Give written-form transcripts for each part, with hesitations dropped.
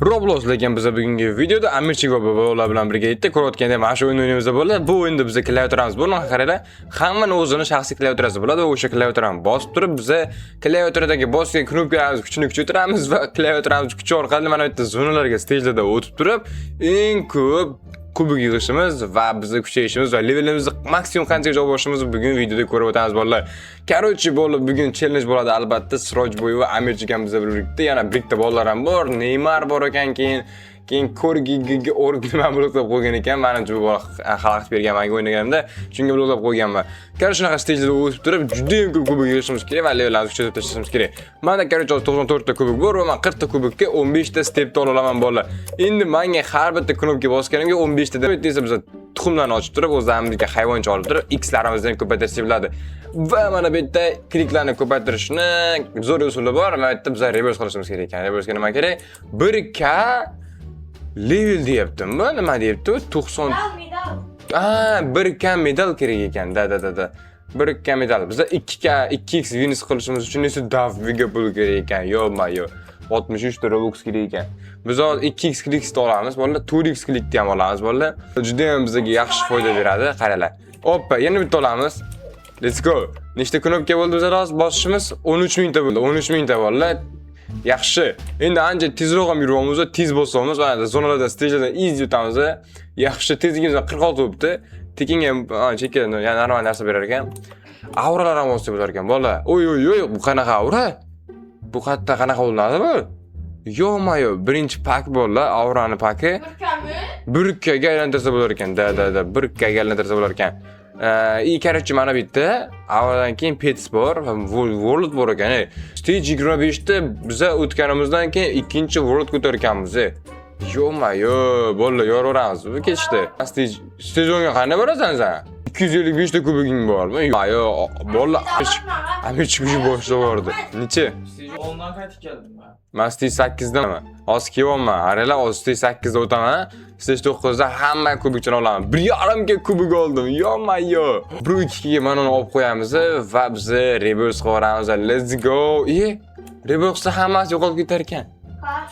Roblox lekin biz bugungi videoda Amirchik va bobolar bilan birga ko'rayotganda mana shu o'yin o'ynaymiz bo'ladi. Bu o'yinda biz klaviaturamiz bor. Qaranglar, hammaning o'zining shaxsiy klaviaturasi bo'ladi. O'sha klaviaturani bosib turib, biz klaviaturadagi bosgan knopkalarimiz kuchini kuchaytiramiz va klaviaturamiz kuchi orqali mana bu yerda zonalarga stejlarda o'tib turib, eng ko'p kubik yig'ishimiz va bizni kuchayishimiz va levelimizni maksimum qanchaga olib borishimizni bugun videoda ko'rib o'tamiz bolalar. Короче, bugun challenge bo'ladi albatta. Sirojboy va Amirchik ham bizga birlikda, yana birlikda bolalar ham bor. Neymar bor ekan, keyin Korgiga nima bloklab qo'ygan ekan. Menimcha bu bola xalaqit bergan menga o'ynaganimda, shunga bloklab qo'yganman. Qaror shunaqa stagelarda o'tib turib, juda ham ko'p kubik yig'ishimiz kerak va levellarni kuchaytirib tashlashimiz kerak. Menda qaror 94 ta kubik bor va men 40 ta kubikka 15 ta stepni ola olaman bolalar. Endi menga har bitta knopka bosganimga 15 ta deb desa biz tuxumlarni ochib turib, o'zimizga hayvoncha olib turib, x-larimizni ham ko'paytirsak bo'ladi. Va mana bu yerda kliklarni ko'paytirishni zo'r usuli bor. Mana bu yerda biz reverse qilishimiz kerak ekan. Reverse'ga nima kerak? 1k level deyaptimi? Nima deyapti? 90. 1k medal kerak ekan. Da. 1k medal. Biz 2x wins qilishimiz uchun esa davviga pul kerak ekan. Yo-mayo. 63 ta Robux kerak ekan. Biz hozir 2x klikni olamiz, bolalar 4x klikni ham olamiz, bolalar. Juda ham bizga yaxshi foyda beradi, qaranglar. Hoppa, yana bitta olamiz. Let's go. Nechta knopka bo'ldi bizlar hozir bosishimiz? 13000 ta bo'ldi. 13000 ta bolalar. Yaxshi. Endi ancha tezroq ham yuramiz, tez bosamiz, mana zonalarda stagelardan easy o'tamiz. Yaxshi, tezligimiz 46 bo'libdi. Tekin ham chekka, yana normal narsa berar ekan. Auralar ham bosib bo'lar ekan, bolalar. Oy, bu qanaqa aura? Bu qayerda qanaqa bo'linadi bu? Yo-mayo, birinchi pak bolalar, aurani paki. 1k ga aylantirsa bo'lar ekan. Da, 1k ga aylantirsa bo'lar ekan. Короче, mana bu yerda avvaldan keyin pets bor, world bor ekan. Stage 25 ta biz o'tganimizdan keyin ikkinchi world ko'targanmiz. Yo-mayo, bolalar yoraveramiz. Bu ketishdi. Stage 10 ga qanday borasan sen? 255 ta kubiging bormi? Yo, bolalar Amirchik boshda bordi. Necha? Stage 10dan qaytib keldim men. Men stage 8 daman. Hozir kelyapman. Qaranglar, hozir stage 8 da o'taman. Stage 9 da hamma kubikchani olaman. 1.5 ga kubik oldim. Yo-mayo. 1-2 ga mana uni olib qo'yamiz va biz reverse qilamiz. Let's go. Reverse hammasi yo'qolib ketar ekan.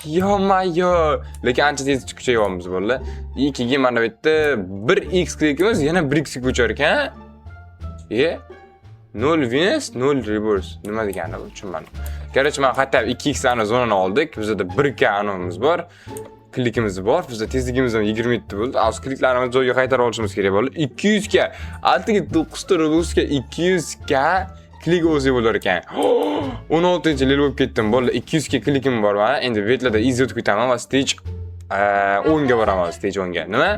Yo-mayo. Lekin ancha tez kuchayapmiz bolalar. 2 ga mana bu yerda 1x klikimiz yana 1x ko'char ekan. 0 wins, 0 reverse. Nima degani bu? Tushunmadim. Короче, men qaytib 2x ani zonani oldik. Bizda 1k animiz bor. Klikimiz bor. Bizda tezligimiz ham 27 bo'ldi. Az kliklarimizni joyiga qaytarib olishimiz kerak bo'ldi. 200k. Altiga 9 ta Robuxga 200k klik o'zi bo'lar ekan. 16-level bo'lib ketdim. Bo'ldi, 200k klikim bor mana. Endi vetlarda easy o'tib ketaman va stage 10 ga boraman, stage 10 ga. Nima?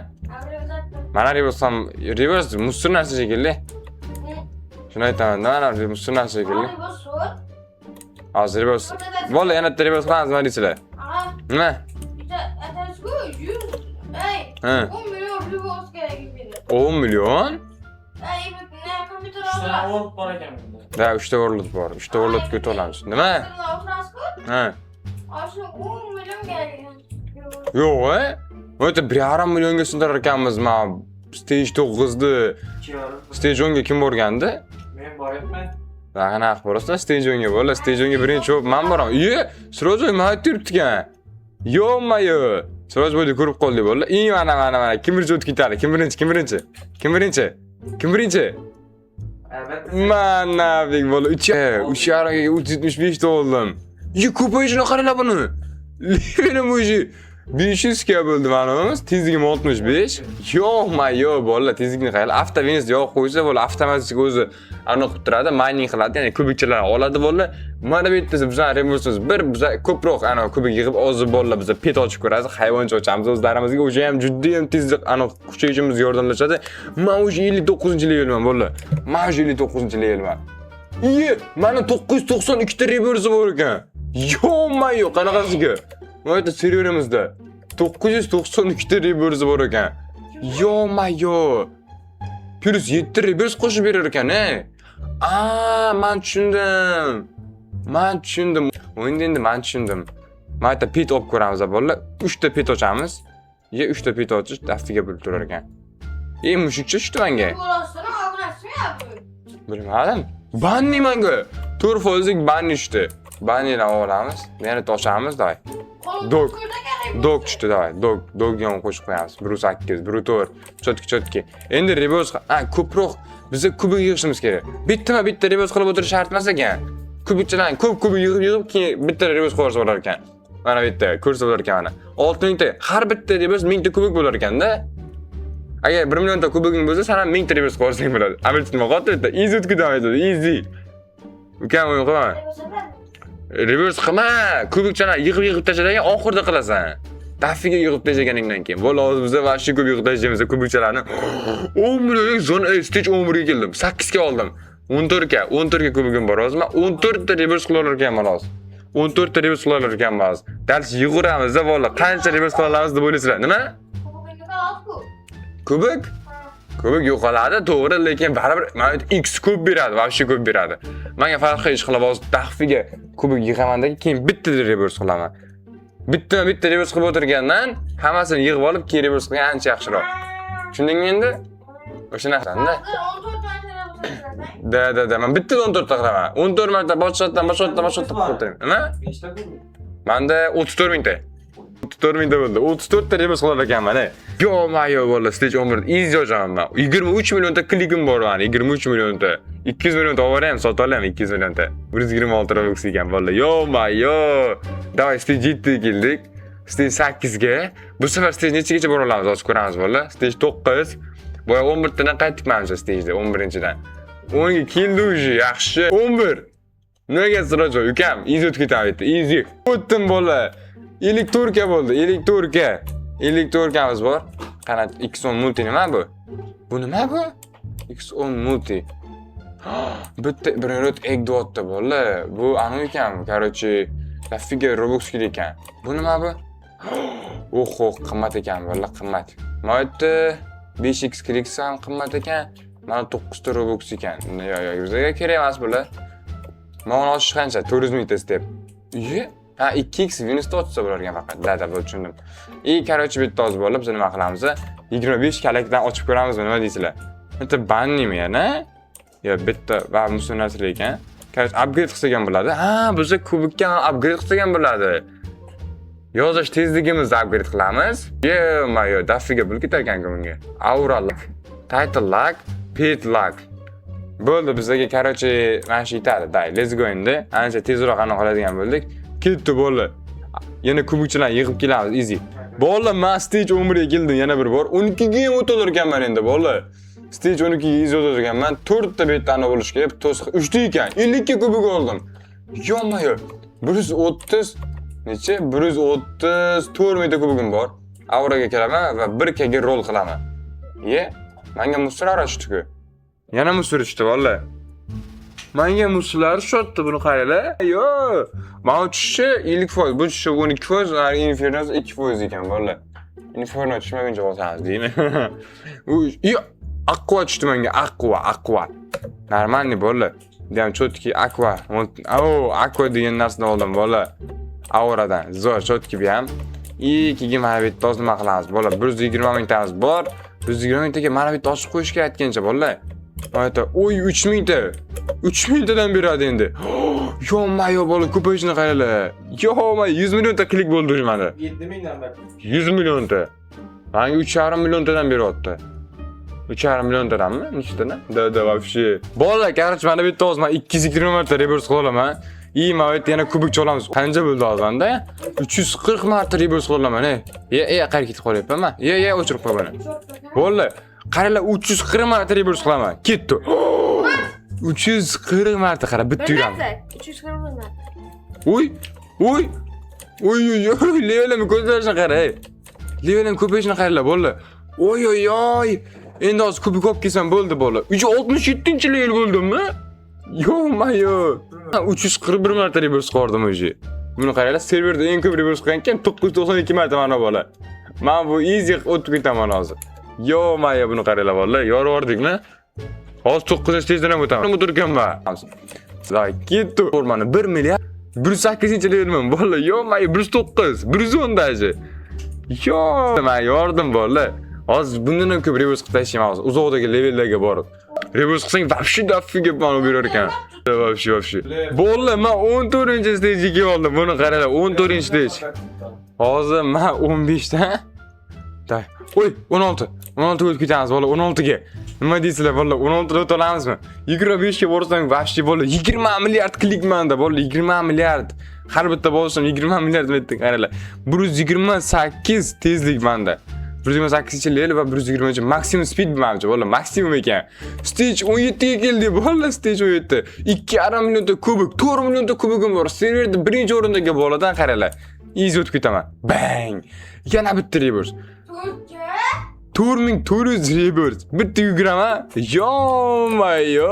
Mana reverse mustir narsa shekilli. Shuni aytaman, mana mustir narsa shekilli. Hozir reverse. Bo'ldi, yana reverse qilamiz, nima deysizlar? Nima? 10 million Robux kerak edi. 10 million? Uchta world bor ekan bunda. Da, 3 ta world bor. 3 ta world ko'ta olamiz. Nima? Aslida 10 million kerak. Yo'q, o'ta 1.5 millionga sindirar ekanmiz men stage 9 ni. Stage 10 ga kim borgandi? Men boryapman. Qanaqa borasizlar stage 10 ga? Bo'la, stage 10 ga birinchi bo'lib men boraman. Sirojboy men aytibdi-kan. Yo-mayo. Sirojboyni ko'rib qoldik bo'la. Mana. Kim birinchi o'tib ketadi? Kim birinchi? Albatta. Mana bek bo'la 3.5 ga 375 ta oldim. Ko'payishini qaranglar buni. Levelim o'zi 500 ga bo'ldi menimiz. Tezligim 65. Yo-mayo bo'la, tezlikni qaranglar. Avtovins yo'q qo'ysa bo'la, avtomatik o'zi aniq qilib turadi, mining qiladi, ya'ni kubikchalarni oladi bo'la. Mana bu yerda bizlar remorsimiz biz ko'proq ana kubik yig'ib o'zi bo'la biz pet ochib ko'ramiz, hayvoncha ochamiz o'zlarimizga. O'sha ham juda ham tezlik aniq kuchayishimizga yordamlashadi. Men o'sha 59-levelman bo'la. Men o'sha 59-levelman. Mana 992 ta reverse bor ekan. Yo-mayo, qanaqasiga? Mana yerda serverimizda 992 ta reverse bor ekan. Yo-mayo. Plus 7 reverse qo'shib berar ekan, men tushundim. O'yinda endi men tushundim. Mana yerda pet olib ko'ramiz bolalar. 3 ta pet ochamiz. 3 ta pet ochish dastiga bo'lib turar ekan. Mushukcha tushdi menga. Bilmadim. Banni menga. 4% banni tushdi. Baniyani olamiz. Yana toshamiz, davay. Qo'lim Dog. kurda kerak. Dog tushdi, davay. Dogga ham qo'shib qo'yamiz. 1.8, 1.4. Chotki. Endi reverse, ko'proq biza kubik yig'ishimiz kerak. Bitta reverse qilib o'tirish shart emas ekan. Kubikchalarni ko'p yig'ib, keyin bitta reverse qilib bo'lar ekan. Mana bu yerda ko'rsatib bo'lar ekan mana. 6 mingta, har bitta reverse 1000 ta kubik bo'lar ekanda. Agar 1 million ta kubiging bo'lsa, sen ham 1000 ta reverse qilsang bo'ladi. Amirchi nima qildi bitta? Easy o'tkazadi, easy. Ukam o'yin qilaman. Reverse qilma, kubikchalar yig'ib tashlagan oxirida qilasan. Dafiga yig'ib tashlaganingdan keyin. Bo'la hozir biz va shu kubik yig'ib tashlaymiz kubikchalarni. 10 million zon stage 11 ga keldim. 8 ga oldim. 14 ga kubigim bor hozir. Men 14 ta reverse qila olar ekanman hozir. 14 ta reverse qila olar ekanman hozir. Dals yig'uramiz da valla qancha reverse qila olamiz deb o'ylaysizlar. Nima? Kubik? Kubik yo'qoladi, to'g'ri, lekin baribir mana X ko'p beradi, vobshe ko'p beradi. Menga farqi hech qilib hozir dafiga kubik yig'amandagi keyin bitta reverse qilaman. Bitta reverse qilib o'tirgandan hammasini yig'ib olib, keyin reverse qilgan ancha yaxshiroq. Tushundingmi endi? O'sha narsani-da. 14 ta Da, men bitta 14 ta qilaman. 14 marta boshqatdan qilib o'tiraman. Nima? Nechta kubik? Menda 34 mingta. 34 mingta bo'ldi. 34 ta reverse qilar ekanman. Yo, bola, stage 11 easy yozaman men. 23 million ta klikim bor mani, 23 million ta. 200 million ta olib ham sota olaman 200 million ta. 126 Robux ekan bola. Yo. Davay stage 7 ga keldik. Stage 8 ga. Bu safar stage nechigacha bora olamiz, hozir ko'ramiz bola. Stage 9. Boya 11 tadan qaytdik menimcha stage'da 11-dan. 10 ga keldi уже, yaxshi. 11. Nega siraj ukam? Easy o'tib ketadi, easy. O'tdim bola. Elektrika bo'ldi, elektrikamiz bor. Qanat X10 multi nima bu? Bu nima bu? X10 multi. Bitta birorot egdotda bola. Bu anu ekan, короче, dafiga Robux ekan. Bu nima bu? Oho, qimmat ekan bola, qimmat. Mana 5x kliks ham qimmat ekan. Mana 9 ta Robux ekan. Yo, bizga kerak emas bular. Mana oshish qancha? 400 ming step. Ha, 2x Venusda ochsa bo'larkan faqat. Da, bu tushundim. Короче, bitta hozir bo'lib, biz nima qilamiz? 25 kalakdan ochib ko'ramizmi, nima deysizlar? Bitta bannimi yana? Yo, bitta va musunatli ekan. Короче, upgrade qilsak ham bo'ladi. Ha, biz kubikka upgrade qilsak ham bo'ladi. Yozish tezligimizni upgrade qilamiz. Yo, dafiga pul ketar ekan bunga. Aura lock, title lock, pet lock. Bo'ldi, bizga короче, mana shu yetadi. Day, let's go endi. Ancha tezroq aniq oladigan bo'ldik. Ketdi bola. Yana kubikchalarni yig'ib kelamiz, easy. Bola, men stage 11 ga keldim yana bir bor. 12 ga ham o'tar ekanman endi bola. Stage 12 ga easy o'tar ekanman. 4 ta betani bo'lish kerak, 3 ta ekan. 50 ga kubik oldim. Yo, 130 necha? 134 mingta kubigim bor. Auraga kelaman va 1k ga roll qilaman. Menga muslar urishdi-ku. Yana muslar urishdi bola. Menga muslar shotdi, buni qaranglar. Yo, men tushishi 50%, bu tushishi 12%, Inferno 2% ekan bola. Inferno tushmaguncha bosamiz, deymi? Yo, Aqua tushdi menga, Aqua. Normalniy bola. Deyam chotki Aqua. Aqua degan narsani oldim bola. Auradan. Zo'r chotki bu ham. Ikkiga mana bu yerda nima qilamiz bola? 120 mingtamiz bor. 120 mingtaga mana bu yerda ochib qo'yish kerak aytgancha bola. Ayta, 3000 ta. 3000 tadan beradi endi. Yo, bola, ko'payishini qaranglar. Yo, 100 million ta klik bo'ldi mana. 7000 dan bak. 100 million ta. Menga 3,5 million tadan beryapti. 3,5 million tadanmi? Nechtadan? Da, вообще. Bola, короче, mana bu yerda hozir men 220 marta reverse qila olaman. Mana bu yerda yana kubik olamiz. Qancha bo'ldi hozir menda? 340 marta reverse qila olaman. Qayerga ketib qolyapman? O'chirib qo'y buni. Bola, qaranglar, 340 marta reverse qilaman. Ketdi. 340 marta qara, bitta yuraman. 340 marta. Uy, levelim ko'tarishni qara. Levelim ko'payishini qaranglar bola. Oy. Endi hozir kubik olib kelsam bo'ldi bola. 67-level bo'ldimmi? Yo. 341 marta reverse qildim o'zi. Buni qaranglar, serverda eng ko'p reverse qilgan ekan 992 marta mana bola. Men bu easy o'tib ketaman hozir. Yo, buni qaranglar bola. Yorvordikmi? Hozir 9 stagedan ham o'taman. O'tirganman. Sizlar ketdi. Formani 1 milliard 108-levelman bola. Yo, 109, 110 daji. Yo, men yordim bola. Hozir bundan ham ko'p reverse qilib tashlayman hozir. Uzoqdagi levellarga borib. Reverse qilsang, вообще dafiga mana berar ekan. Vobshe. Bo'ldi, men 14-stejga oldim. Buni qaranglar, 14-stej. Hozir men 15 ta. Day. Oy, 16. 16 ga o'tib ketamiz, bola, 16 ga. Nima deysizlar, bola, 16 ga o'ta olamizmi? 25 ga borsang, vobshe bola, 20 milliard klik manda, bola, 20 milliard. Har bitta bo'lsin 20 milliard metni qaranglar. 128 tezlik manda. 128 level va 120 maksimum speed mavjud, bola, maksimum ekan. Stage 17 ga keldi, bola, stage 17. 2,5 millionta kubik, 4 millionta kubigim bor. Serverda birinchi o'rindaga boladan qaranglar. Easy o'tib ketaman. Bang! Yana bitta reverse. 4400 reverse. Bitta yuguraman. Yo-mayo,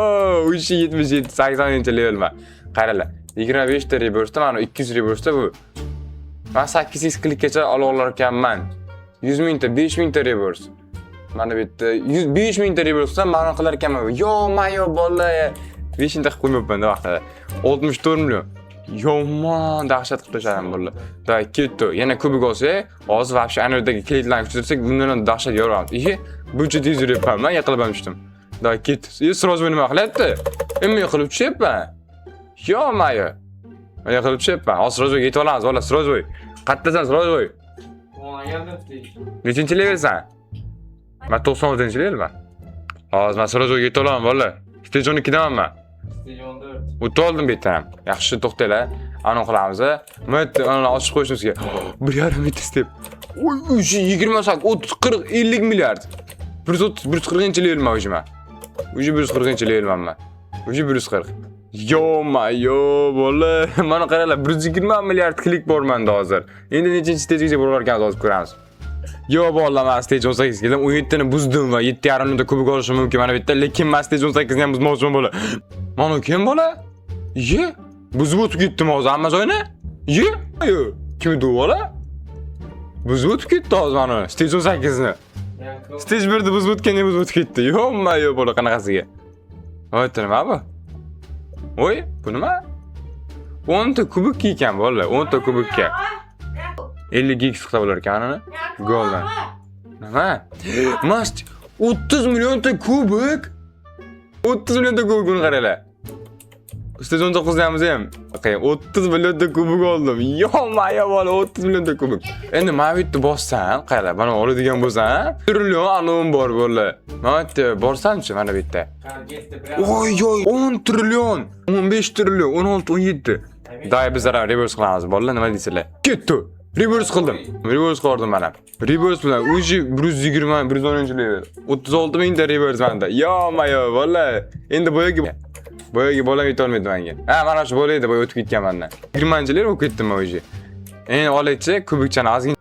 377 80-level ma. Qaranglar. 25 ta reverse da, mana 200 reverse da bu. Men 8x klikkacha ola olar ekanman. 100 mingta, 5 mingta reverse. Mana bu yerda 105 mingta reverse dan ma'lum qilar ekanman. Yo-mayo bola. 5 mingta qilib qo'ymayapman da vaqtida. 64 million. Yomon dahshat qilib tashladim bular. Da ketdi. Yana kubik olsak, hozir vobshe anerdagi klitlarni kuchirsak, bundan ham dahshat yoramiz. Ishi, buncha tez yuribman, men yiqilib tushdim. Da ketdi. Sroz nima qilyapti? Nima qilib tushyapman? Yo-mayo. Men yiqilib tushyapman. Hozir sroz yetib olamiz, bola, sroz. Qattasan sroz. Nechinchi levelsan? Men 96-levelman. Hozir men sroz yetib olaman, bola. Stage 12 daman men. Stage 14. O'tib oldim bu yerdan. Yaxshi, to'xtanglar. Ana qilamiz. Men uni ochib qo'yishimiz kerak. 1,5 metr step. Oy, 28, 30, 40, 50 milliard. 140-level men o'zim. O'zi 140-level men. O'zi 140. Yo-mayo, bola. Mana qaranglar, 120 milliard klik bor menda hozir. Endi nechinchi stejgacha bo'lar ekanmiz, hozir ko'ramiz. Yo bola, men stage 18 keldim. 17 ni buzdim va 7,5 minutda kubik olishim mumkin mana bu yerda, lekin men stage 18 ni ham buzmoqchiman bola. Mana kim bola? Ye, buzib o'tib ketdim hozir hamma joyni. Ye, yo, kim edi bola? Buzib o'tib ketdi hozir mana stage 18 ni. Stage 1 da buzib o'tganda buzib o'tib ketdi. Yo-mayo bola, qanaqasiga? Voy, nima bu? Oy, bu nima? 10 ta kubik ekan bola, 10 ta kubikka. 50 gig chiqsa bo'lar ekan ana. Goldan. Nima? Mast 30 millionta kubik. 30 millionta kubikni qaranglar. Stage 19 damiz ham. Okay, 30 millionta kubik oldim. Yo-mayo bola, 30 millionta kubik. Endi men bu yerda bossam, qaranglar, mana oladigan bo'lsam, trillion anom bor bola. Men bu yerda borsamchi mana bu yerda. Oy, 10 trillion, 15 trillion, 16, 17. Day biz ham reverse qilamiz bola, nima deysizlar? Ketdi. Reverse qildim. Reverse qildim mana. Reverse bilan o'zi 120, 110-level. 36 mingta reverse menda. Yo-mayo bola. Endi boyaga bolam yeta olmaydi menga. Ha, mana shu bo'laydi, boya o'tib ketgan mendan. 20-level bo'lib ketdim men o'zi. Endi olaychi, kubikchani ozgina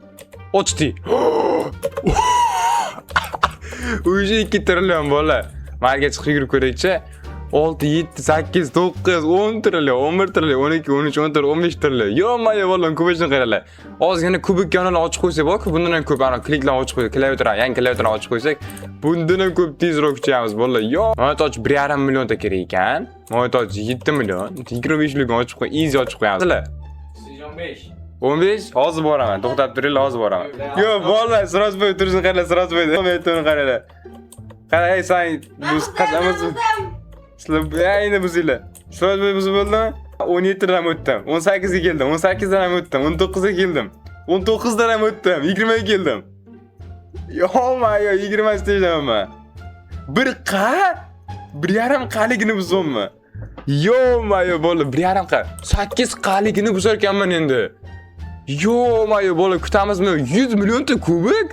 ochdi. O'zi 2 trillion bola. Marga chiqib yurib ko'raychi. 6, 7, 8, 9, 10 trillion, 11 trillion, 12, 13, 14, 15 trillion. Yo-mayo bola, kubikni qaranglar. Ozgina kubik kanalini ochib qo'ysak bor-ku, bundan ham ko'p ana kliklarni ochib qo'ysak, klaviaturani, yangi klaviaturani ochib qo'ysak, bundan ham ko'p tezroq kuchayamiz bola. Yo, monetoj 1,5 millionta kerak ekan. Monetoj 7 million, 25 ochib qo'y, easy ochib qo'yamiz. 15. 15? Hozir boraman. To'xtab turinglar, hozir boraman. Yo, bola, sroz bo'y turishni qaranglar, sroz bo'y. To'ni qaranglar. Qarang, sen bu qachamiz? Sizlar endi buzinglar. Sroz bo'y buzib bo'ldimi? 17 dan o'tdim. 18 ga keldim. 18 dan ham o'tdim. 19 ga keldim. 19 dan ham o'tdim. 20 ga keldim. Yo-mayo, 20 stejdaman. Bir qa? 1,5 qaligini buzommi? Yo-mayo bola, 1,5 qa. 8 qaligini buzar ekanman endi. Yo-mayo bola, kutamizmi? 100 millionta kubik?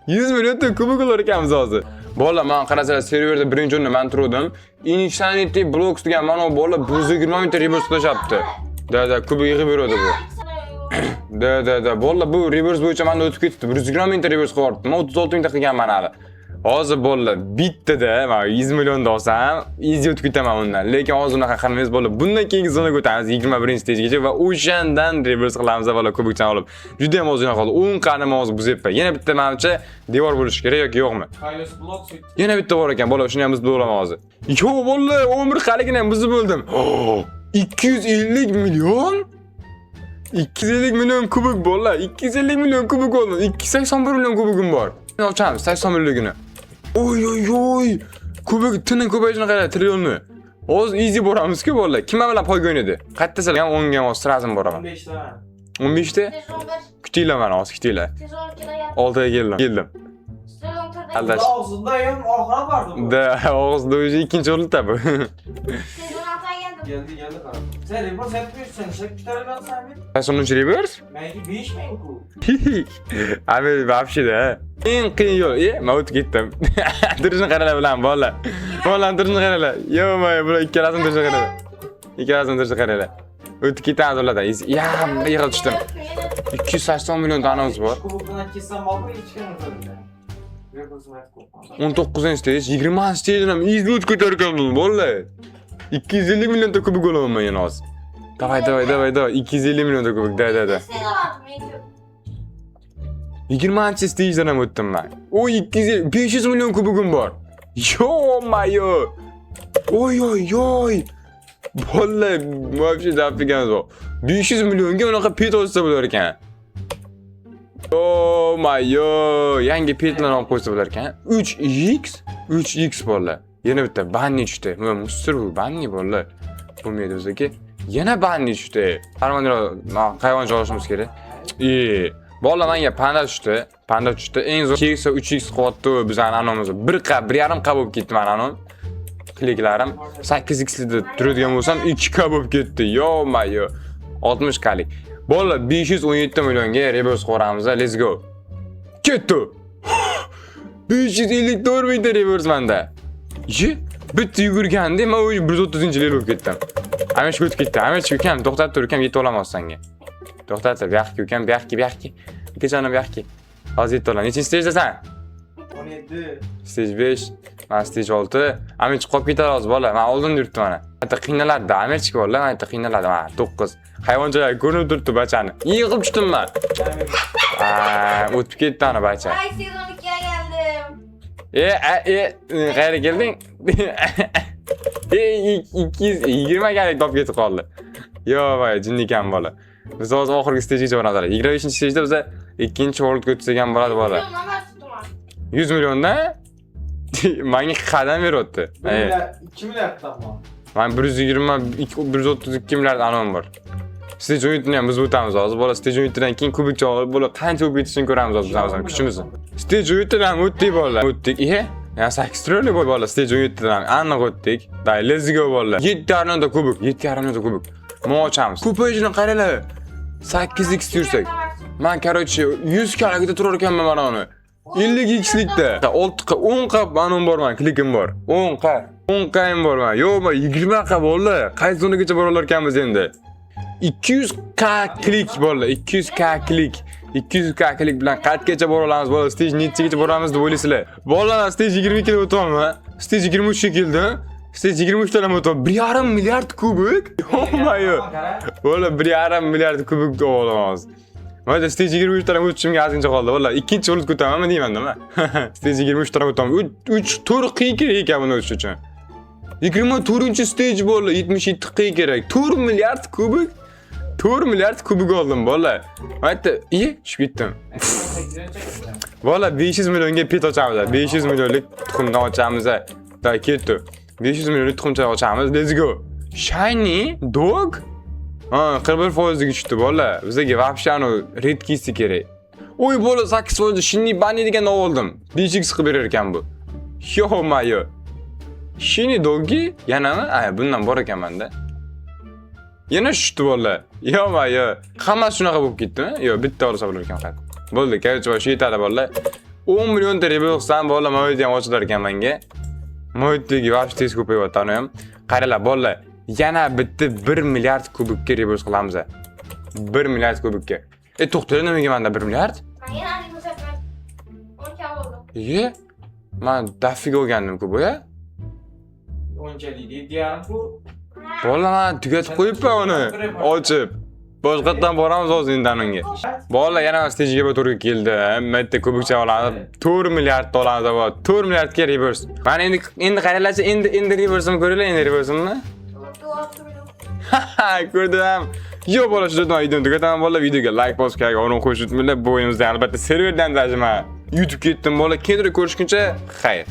100 millionta kubik olar ekanmiz hozir. Bola, men qarasanglar, serverda birinchi o'rinda men turdim. Insanity Blocks degan mana bu bola 120 mingta reverse qilishyapti. Da, kubik yig'ib beradi bu. Da, bola, bu reverse bo'yicha menda o'tib ketdi. 120 mingta reverse qilyapti. Men 36 mingta qilganman hali. Hozir bola, bittada men 100 million olsam, easy o'tib ketaman undan. Lekin hozir unaqa qilmaymiz bola. Bundan keyingi zonaga o'tamiz 21-stejgacha va o'shandan reverse qilamiz bola, kubikdan olib. Juda ham ozgina qoldi. 10 qani hozir buzyapman. Yana bitta menimcha devor bo'lishi kerak yoki yo'qmi? Yana bitta bor ekan bola, shuni ham buzib olaman hozir. Yo bola, 11 qaligini ham buzib bo'ldim. 250 million? 250 million kubik bola. 250 million kubik oldim. 281 million kubikim bor. Ochamiz 80 millionligini. Oy. Kubik tinin ko'payishini qarang, trillionmi. O'z easy boramiz-ku bolalar. Kim bilan poyga o'ynaydi? Qayerda ham 10 ga mos srazim boraman. 15 ta. 15 ta? Siz 11. Kutinglar mana, hozir kutinglar. Siz 12 da gel. 6 ga keldim. Keldim. Siz 14 da. Aldash. Og'zida ham oxiri bordi. Da, og'izda o'zi ikkinchi o'rinda bu. Siz 16 da geldim. Geldi qarab. Sen repost etmiyorsan, shak bitiremezsen sen. Ben sonuncu reverse? Belki 5 mi ku? Abi вообще da. En qiyin yo'l. Men o'tib ketdim. Turishni qarala bilan bola. Bola turishni qarala. Yo-moy, bular ikkalasini turishni qarala. Ikkalasini turishni qarala. O'tib ketamiz ulardan. Ya, yig'ilib tushdim. 280 million donamiz bor. Kubukdan kessam bo'lib hech kim qilmaydi. Repost etib 19 stage, 20 stage ham easy o'tib ketarkanmiz bolalar. 250 million ta kubik olaman men yana hozir. Давай. 250 million ta kubik. Da. Siz alatmayın. 20 stage'dan ham o'tdim men. O 500 million kubigim bor. Yo-mayo. Oy. Bolalar, вообще dafigamiz bor. 500 millionga unaqa pet olsa bo'lar ekan. Yo-mayo, yangi petlar olib qo'ysa bo'lar ekan. 3x bolalar. Yana bitta banni tushdi. Men mustir bu banni bolalar. Bo'lmaydi o'zaki. Yana banni tushdi. Qarmanglar, hayvon joylashimiz kerak. Bolalar menga panda tushdi. Eng zo'r 2x va 3x qilyapti bizning anomimiz. 1.5 qa bo'lib ketdi mana anom. Kliklarim 8x da turadigan bo'lsam 2 qa bo'lib ketdi. Yo-mayo. 60 qalik. Bolalar 517 millionga reverse qo'ramiz. Let's go. Ketdi. 554 ming reverse menda. Bitta yugurganda men 130-yil bo'lib ketdim. Amish o'tib ketdi. Amish ukam to'xtatib tur, ukam yetib olaman senga. To'xtatib, buyoqqa ukam, buyoqqa. Ukajonim buyoqqa. Hozir yetib olaman. Nechinchi stagedasan? 17. Stage 5, men stage 6. Amish qolib ketadi hozir bola. Men oldin yuribdim mana. Bitta qiynaladi, Amish bola, men bitta qiynaladi. Mana 9. Hayvonchalar ko'rinib turibdi bachani. Yig'ib tushdim men. O'tib ketdi ana bacha. Ay siz 12 ga geldim. Qayerga kelding? 220 galik topib ketib qoldi. Yo, voy, jinnikan bola. Biz hozir oxirgi stagegacha boramiz. 25-stageda biz ikkinchi world o'tsak ham bo'ladi bola. 100 milliondan menga qadam beryapti. 2 milliarddan mı? Men 132 milliard anom bor. Stage 17ni ham biz o'tamiz hozir. Bola stage 17dan keyin kubikcha olib, bola qancha o'tib ketishini ko'ramiz hozir bizning kuchimizni. Stage 17dan ham o'tdik bola. O'tdik. Ya 8 troli bor bola stage 17dan ham aniq o'tdik. Day, let's go bola. 7,5 million kubik, 7,5 million kubik. Mo ochamiz. Kupajini qaranglar. 8x yursak. Men короче 100 kaligida turar ekanman mana uni. 50xlikda. 6 qa, 10 qa anom bor men, klikim bor. 10 qa. 10 qa'im bor men. Yo'q, 20 qa bola. Qaysi zonaga bora olar ekanmiz endi? 200k klik bolalar, 200k klik. 200k klik bilan qayergacha bora olamiz bolalar? Stage nechigacha boramiz deb o'ylaysizlar? Bolalar stage 22 ga o'tyapman. Stage 23 ga keldi. Stage 23 dan o'tyapman. 1,5 milliard kubik. Yo-mayo. Bolalar 1,5 milliard kubik olamiz. Mana stage 23 dan o'tishimga ozgincha qoldi. Bolalar ikkinchi o'ringa ko'tamanmi deyman-da. Stage 23 dan o'taman. 4 qiy kerak ekan buni o'tish uchun. 24-stage bolalar 77 qiy kerak. 4 milliard kubik. 4 milliard kubik oldim bola. Aytdi, tushib ketdim. Bola 500 millionga pet ochamiz. 500 millionlik tuxumdan ochamiz. Da ketdi. 500 millionlik tuxumcha ochamiz. Let's go. Shiny dog? 41% ga tushdi bola. Bizga вообще anu redkisi kerak. Oy bola 8% shiny bunny degan oldim. 5x qilib berar ekan bu. Yo-mayo. Shiny doggi yanami? Bundan bor ekan menda. Yana tushdi bola. Yo-mayo. Hammasi shunaqa bo'lib ketdimi? Yo, bitta olsa bo'lar ekan faqat. Bo'ldi, короче, shu yetadi bola. 10 million rebuxdan bola mo'yit ham ochilar ekan menga. Mo'yitdagi вообще tez ko'payyapti ana ham. Qaranglar bola, yana bitta 1 milliard kubikka rebus qilamiz. 1 milliard kubikka. To'xtadi nimaga menda 1 milliard? Men yana bu safar 10 ga oldim. Men dafiga o'rgandim-ku bu ya. 10 deydi, diyarim ku. Bola, men tugatib qo'yibman uni. Ochib. Boshqatdan boramiz hozir endi unga. Bola yana stagega bir turga keldi. Bitta kubikcha oladi. 4 milliard oladi va 4 milliardga reverse. Mana endi qaranglarchi, endi reverse'ni ko'ringlar, endi reverse'ni. Ko'rdim. Yo bola, shu yerdan videoni tugataman bola. Videoga like bosib, kanalga obuna bo'lishni unutmanglar. Bu o'yinimizda albatta serverdan dajima YouTube ketdim bola. Keyinroq ko'rishguncha xayr.